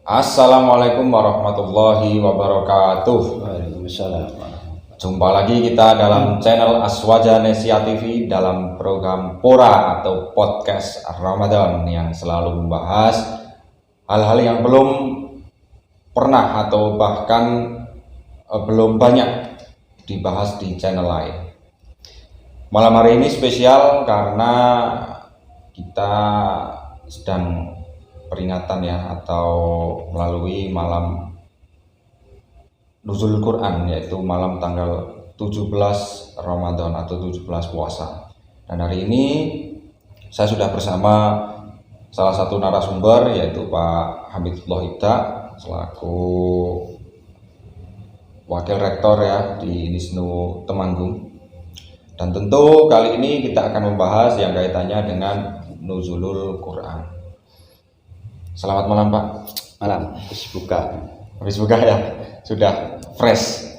Assalamualaikum warahmatullahi wabarakatuh. Waalaikumsalam. Jumpa lagi kita dalam channel Aswaja Nesia TV dalam program Pora atau podcast Ramadan yang selalu membahas hal-hal yang belum pernah atau bahkan belum banyak dibahas di channel lain. Malam hari ini spesial karena kita sedang peringatan ya, atau melalui malam Nuzul Quran, yaitu malam tanggal 17 Ramadan atau 17 puasa. Dan hari ini saya sudah bersama salah satu narasumber, yaitu Pak Hamidullah Ibda selaku Wakil Rektor ya di Nisnu Temanggung. Dan tentu kali ini kita akan membahas yang kaitannya dengan Nuzulul Quran. Selamat malam Pak. Malam. Habis buka ya, sudah fresh.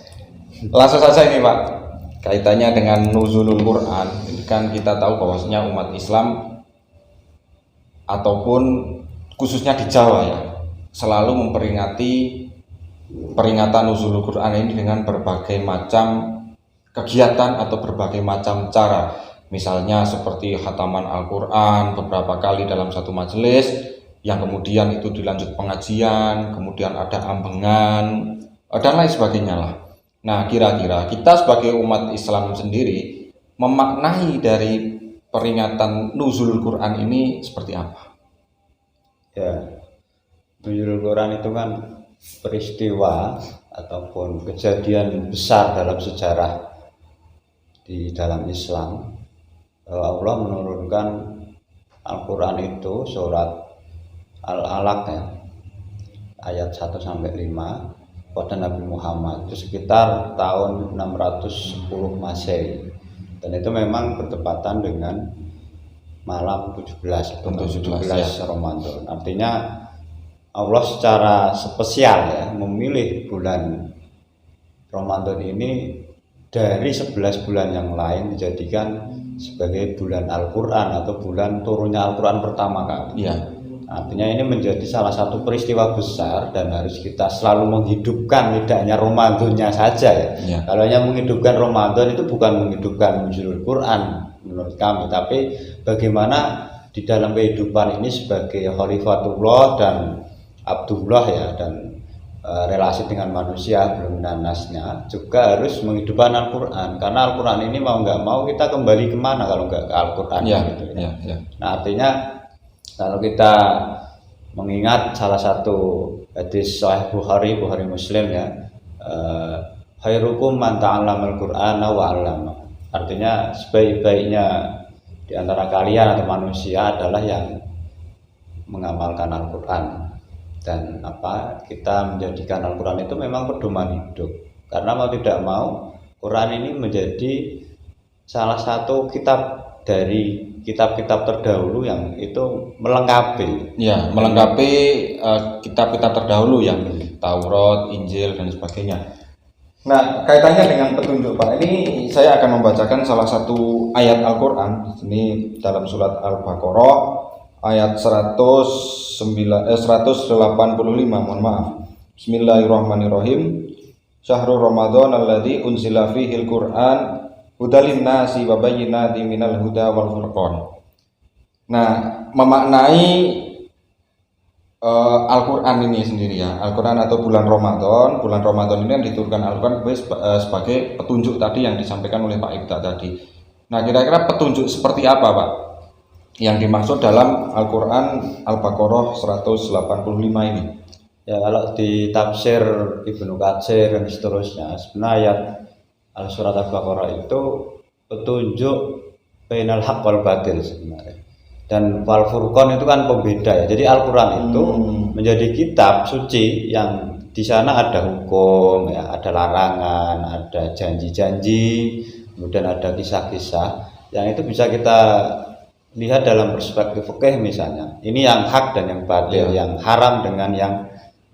Langsung saja ini Pak, kaitannya dengan Nuzulul Quran. Ini kan kita tahu bahwasanya umat Islam ataupun khususnya di Jawa ya, selalu memperingati peringatan Nuzulul Quran ini dengan berbagai macam kegiatan atau berbagai macam cara. Misalnya seperti khataman Al-Quran beberapa kali dalam satu majelis, yang kemudian itu dilanjut pengajian, kemudian ada ambengan, dan lain sebagainya lah. Nah, kira-kira kita sebagai umat Islam sendiri memaknai dari peringatan Nuzulul Quran ini seperti apa? Ya, Nuzulul Quran itu kan peristiwa ataupun kejadian besar dalam sejarah di dalam Islam. Allah menurunkan Al-Quran itu surat Al-Alaq ya, ayat 1-5 pada Nabi Muhammad itu sekitar tahun 610 Masehi, dan itu memang bertepatan dengan malam 17 ya. Ramadan. Artinya Allah secara spesial ya memilih bulan Ramadan ini dari 11 bulan yang lain dijadikan sebagai bulan Al-Quran atau bulan turunnya Al-Quran pertama kali. Iya. Artinya ini menjadi salah satu peristiwa besar dan harus kita selalu menghidupkan, tidak hanya Ramadannya saja ya. Ya. Kalau hanya menghidupkan Ramadan itu bukan menghidupkan Nuzulul Quran menurut kami, tapi bagaimana di dalam kehidupan ini sebagai Khalifatullah dan Abdullah ya, dan relasi dengan manusia belum nanasnya juga harus menghidupkan Al-Quran, karena Al-Quran ini mau nggak mau kita kembali kemana kalau nggak ke Al-Quran Ya, gitu ya, ya. Nah, artinya kalau kita mengingat salah satu hadis Sahih Bukhari Muslim ya, khairukum man ta'allamal Qur'ana wa 'allama. Artinya sebaik-baiknya di antara kalian atau manusia adalah yang mengamalkan Al-Quran, dan kita menjadikan Al-Quran itu memang pedoman hidup, karena mau tidak mau Quran ini menjadi salah satu kitab dari kitab-kitab terdahulu yang itu melengkapi kitab-kitab terdahulu yang Taurat, Injil dan sebagainya. Nah, kaitannya dengan petunjuk Pak, ini saya akan membacakan salah satu ayat Al-Quran ini dalam surat Al-Baqarah ayat 185, mohon maaf. Bismillahirrahmanirrahim. Syahrul Ramadan alladzi unzila fihil Qur'an hudalin nasi wa bayyinatin minal huda wal furqan. Nah, memaknai Al-Quran ini sendiri ya, Al-Quran atau bulan Ramadan ini yang diturunkan Al-Quran sebagai petunjuk tadi yang disampaikan oleh Pak Ibda tadi. Nah, kira-kira petunjuk seperti apa Pak yang dimaksud dalam Al-Quran Al-Baqarah 185 ini? Ya, kalau di tafsir Ibnu Katsir dan seterusnya, sebenarnya ayat surat Al-Baqarah itu petunjuk bainal haq wal batil sebenarnya. Dan wal furqan itu kan pembeda ya. Jadi Al-Quran itu menjadi kitab suci yang di sana ada hukum ya, ada larangan, ada janji-janji, kemudian ada kisah-kisah yang itu bisa kita lihat dalam perspektif fikih misalnya. Ini yang hak dan yang batil, yang haram dengan yang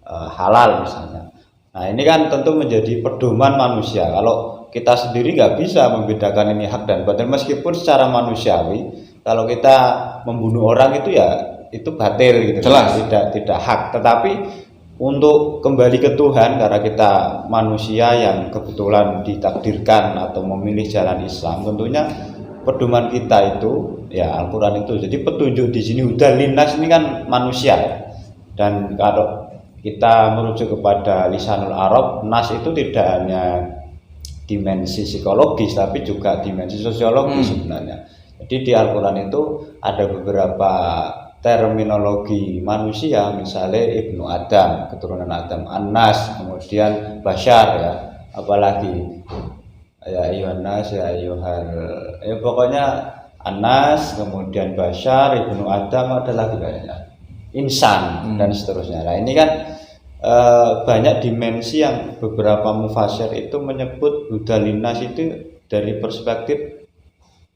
halal misalnya. Nah, ini kan tentu menjadi pedoman manusia. Kalau kita sendiri nggak bisa membedakan ini hak dan batil, meskipun secara manusiawi kalau kita membunuh orang itu ya itu batil gitu, jelas tidak hak. Tetapi untuk kembali ke Tuhan, karena kita manusia yang kebetulan ditakdirkan atau memilih jalan Islam, tentunya pedoman kita itu ya Al-Quran itu. Jadi petunjuk di sini udah linnas ini kan manusia, dan kalau kita merujuk kepada lisanul Arab, nas itu tidak hanya dimensi psikologis tapi juga dimensi sosiologis sebenarnya. Jadi di Al-Quran itu ada beberapa terminologi manusia, misalnya Ibnu Adam, keturunan Adam, An-Nas, kemudian Bashar ya, apalagi ya Yohanes, ya Yohar, ya pokoknya An-Nas, kemudian Bashar, Ibnu Adam, ada lagi kayaknya Insan dan seterusnya. Nah ini kan banyak dimensi yang beberapa mufasir itu menyebut Buddha Linnas itu dari perspektif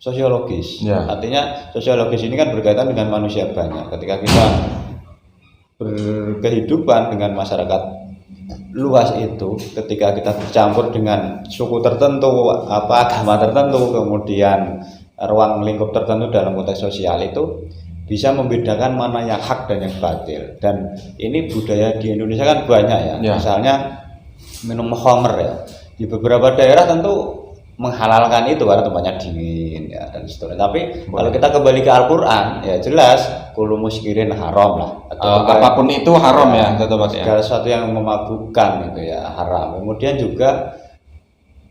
sosiologis. Artinya sosiologis ini kan berkaitan dengan manusia banyak. Ketika kita berkehidupan dengan masyarakat luas itu, ketika kita bercampur dengan suku tertentu, agama tertentu, kemudian ruang lingkup tertentu dalam konteks sosial, itu bisa membedakan mana yang hak dan yang batil. Dan ini budaya di Indonesia kan banyak ya. Misalnya minum khamr ya. Di beberapa daerah tentu menghalalkan itu karena tempatnya dingin ya dan seterusnya. Tapi kalau kita kembali ke Al-Qur'an ya jelas kullu muskirin haram lah. Apapun itu haram ya, tetap segala sesuatu yang memabukkan itu ya haram. Kemudian juga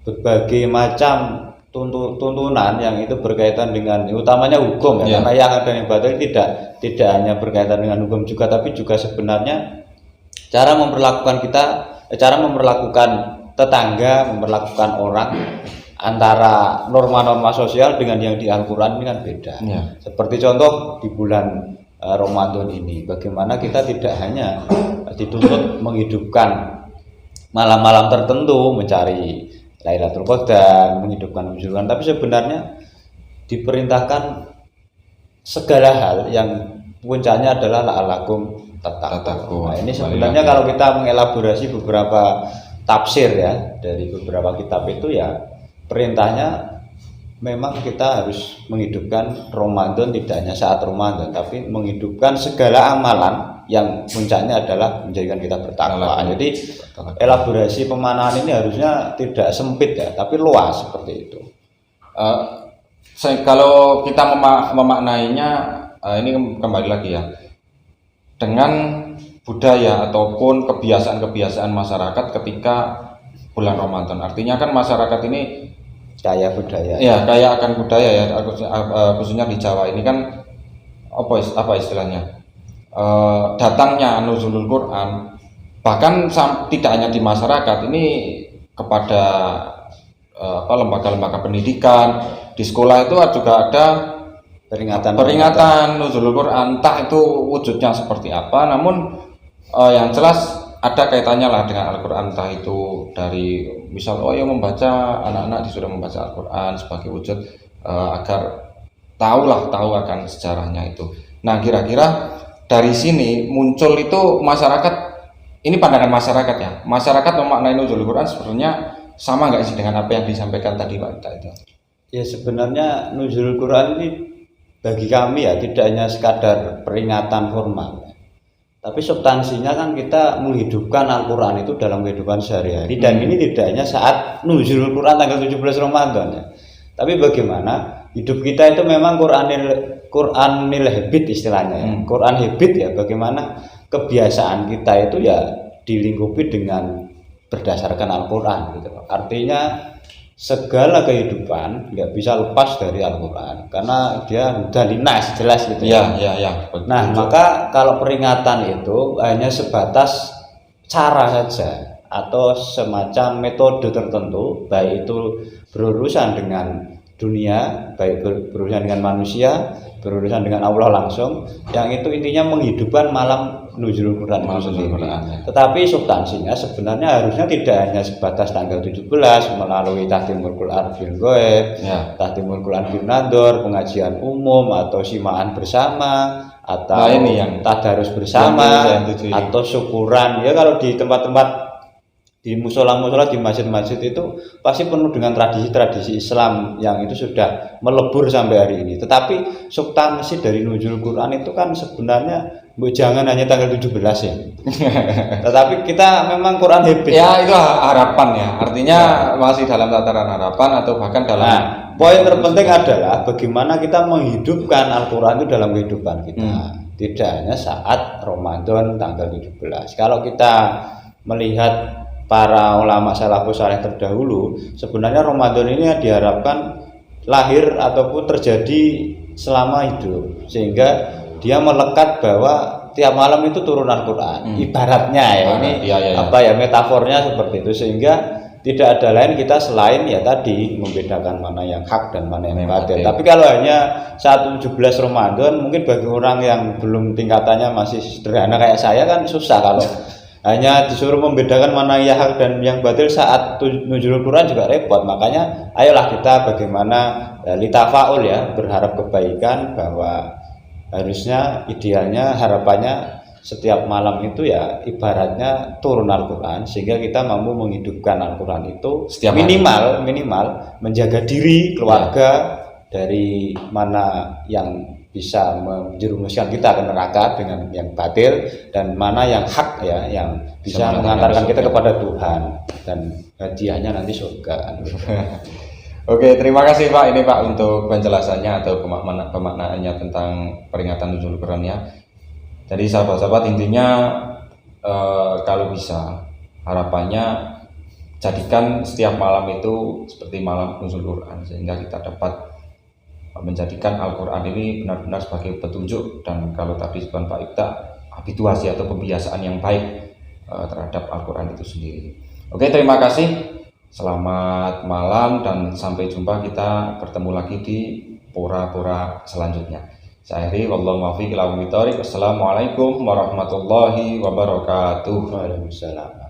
berbagai macam tuntunan yang itu berkaitan dengan utamanya hukum ya. Karena yang ada yang batil tidak hanya berkaitan dengan hukum juga, tapi juga sebenarnya cara memperlakukan tetangga, memperlakukan orang, antara norma-norma sosial dengan yang di Al-Quran ini kan beda. Seperti contoh di bulan Ramadan ini, bagaimana kita tidak hanya dituntut menghidupkan malam-malam tertentu, mencari Lailatul Qadar, menghidupkan wujudan, tapi sebenarnya diperintahkan segala hal yang puncaknya adalah la'alakum tattaqun. Nah, ini sebenarnya kalau kita mengelaborasi beberapa tafsir ya dari beberapa kitab itu ya perintahnya memang kita harus menghidupkan Ramadan tidak hanya saat Ramadan, tapi menghidupkan segala amalan yang puncaknya adalah menjadikan kita bertakwa. Jadi elaborasi pemanaan ini harusnya tidak sempit ya, tapi luas seperti itu. Kalau kita memaknainya, ini kembali lagi ya, dengan budaya ataupun kebiasaan-kebiasaan masyarakat ketika bulan Ramadan. Artinya kan masyarakat ini kaya budaya. Ya, kaya akan budaya ya, khususnya di Jawa ini kan apa istilahnya? Datangnya nuzulul Quran bahkan tidak hanya di masyarakat ini, kepada lembaga-lembaga pendidikan, di sekolah itu juga ada peringatan nuzulul Quran, entah itu wujudnya seperti apa, namun yang jelas ada kaitannya lah dengan Al-Quran, entah itu dari misal membaca, anak-anak disuruh membaca Al-Quran sebagai wujud agar tahu akan sejarahnya itu. Nah, kira-kira dari sini muncul itu masyarakat, ini pandangan masyarakat ya, masyarakat memaknai nuzul Quran sebenarnya sama nggak sih dengan apa yang disampaikan tadi Pak Ita itu? Ya sebenarnya nuzul Quran ini bagi kami ya tidak hanya sekadar peringatan formal, tapi substansinya kan kita menghidupkan Al-Quran itu dalam kehidupan sehari-hari. Dan ini tidak hanya saat nuzul Quran tanggal 17 Ramadan ya, tapi bagaimana hidup kita itu memang Quranil habit istilahnya, Quran habit ya, bagaimana kebiasaan kita itu ya dilingkupi dengan berdasarkan Al-Quran gitu. Artinya segala kehidupan nggak bisa lepas dari Al-Quran karena dia udah linas jelas gitu ya. Nah, maka kalau peringatan itu hanya sebatas cara saja atau semacam metode tertentu, baik itu berurusan dengan dunia, baik berurusan dengan manusia, berurusan dengan Allah langsung, yang itu intinya menghidupkan malam nuzul Quran itu sendiri. Tetapi substansinya sebenarnya harusnya tidak hanya sebatas tanggal 17 melalui Tahtimul Quran fil Ghaib, Tahtimul Quran fil Nador, pengajian umum atau simaan bersama, atau ini yang tadarus bersama, atau syukuran ya. Kalau di tempat-tempat, di musola-musola, di masjid-masjid itu pasti penuh dengan tradisi-tradisi Islam yang itu sudah melebur sampai hari ini. Tetapi substansi dari nuzul Quran itu kan sebenarnya jangan hanya tanggal 17 ya. Tetapi kita memang Quran habit. Ya itu harapan ya. Artinya masih dalam tataran harapan atau bahkan dalam. Nah, poin terpenting adalah bagaimana kita menghidupkan Al-Quran itu dalam kehidupan kita. Tidak hanya saat Ramadan tanggal 17. Kalau kita melihat para ulama salafus saleh terdahulu, sebenarnya Ramadan ini diharapkan lahir ataupun terjadi selama hidup, sehingga dia melekat bahwa tiap malam itu turun Al-Quran. Ibaratnya ya, ini apa ya, metafornya seperti itu, sehingga tidak ada lain kita selain ya tadi membedakan mana yang hak dan mana yang batil. Tapi kalau hanya saat 17 Ramadan, mungkin bagi orang yang belum tingkatannya masih sederhana kayak saya kan susah kalau hanya disuruh membedakan mana yang hak dan yang batil saat nuzulul Quran juga repot. Makanya ayolah kita bagaimana litafaul ya, berharap kebaikan, bahwa harusnya idealnya harapannya setiap malam itu ya ibaratnya turun Al-Quran, sehingga kita mampu menghidupkan Al-Quran itu setiap minimal menjaga diri keluarga dari mana yang bisa menjerumuskan kita ke neraka dengan yang batil, dan mana yang hak ya yang bisa mengantarkan kita kepada Tuhan dan hadiahnya nanti surga. Oke, terima kasih Pak ini Pak untuk penjelasannya atau pemaknaannya tentang peringatan nuzul Quran ya. Jadi sahabat-sahabat, intinya kalau bisa harapannya jadikan setiap malam itu seperti malam nuzul Quran, sehingga kita dapat menjadikan Al-Quran ini benar-benar sebagai petunjuk, dan kalau tadi Pak Ibta, habituasi atau kebiasaan yang baik terhadap Al-Quran itu sendiri. Oke, terima kasih. Selamat malam dan sampai jumpa, kita bertemu lagi di pora-pora selanjutnya. Saya akhiri, wallahu muwaffiq ila aqwamit thoriq. Wassalamualaikum warahmatullahi wabarakatuh. Waalaikumsalam.